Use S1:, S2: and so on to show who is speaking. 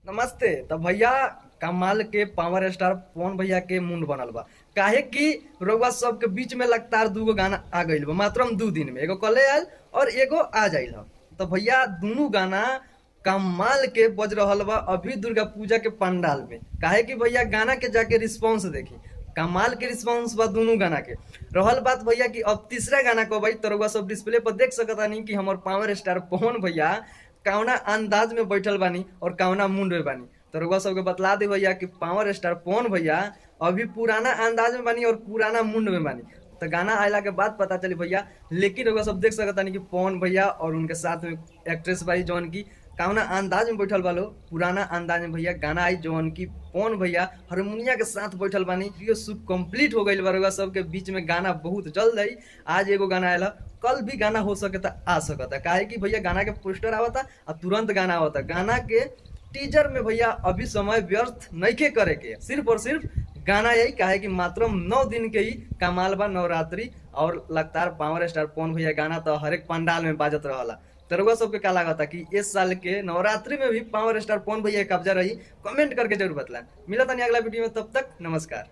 S1: नमस्ते। तो भैया कमाल के पावर स्टार पवन भैया के मुंड बनल बा। काहे कि रउआ सब के बीच में लगातार दूगो गाना आ गइल बा मात्र 2 दिन में। एगो कले आयल और एगो आ जाइल ह। तो भैया दोनों गाना कमाल के बज रहल बा अभी दुर्गा पूजा के पंडाल में। काहे कि भैया गाना के जाके रिस्पांस देखी, कमाल के रिस्पांस बा दोनों गाना के। रहल बात भैया कि अब तीसरा गाना को भाई तो रउआ सब डिस्प्ले पर देख सकता नहीं कि हमार पावर स्टार पवन भैया कौना अंदाज में बैठल बानी और कौना मुंड में बानी। तो रउआ सबके बतला दे भैया कि पावर स्टार पवन भैया अभी पुराना अंदाज में बानी और पुराना मुंड में बानी। तो गाना आयला के बाद पता चली भैया, लेकिन रउआ सब देख सकता नहीं कि पवन भैया और उनके साथ में एक्ट्रेस बाई जौन की कौना अंदाज में बैठल बालो, पुराना अंदाज में भैया गाना आई जौन की पवन भैया हारमोनिया के साथ बैठल बानी। वीडियो शूट कंप्लीट हो गई बा सबके बीच में। गाना बहुत जल्द आई, आज एगो गाना आयला, कल भी गाना हो सकता आ सकता। काहे कि भैया गाना के पोस्टर आवता और तुरंत गाना आवता। गाना के टीजर में भैया अभी समय व्यर्थ नहीं करे के, सिर्फ और सिर्फ गाना यही। काहे कि मात्र 9 दिन के ही कमाल बा नवरात्रि और लगातार पावर स्टार पवन भैया गाना तो हर एक पंडाल में बाजत रहला। तो रउआ सबके का लागता कि इस साल के नवरात्रि में भी पावर स्टार पवन भैया कब्जा रही? कमेंट करके जरूर बतला। मिलता नहीं अगला वीडियो में, तब तक नमस्कार।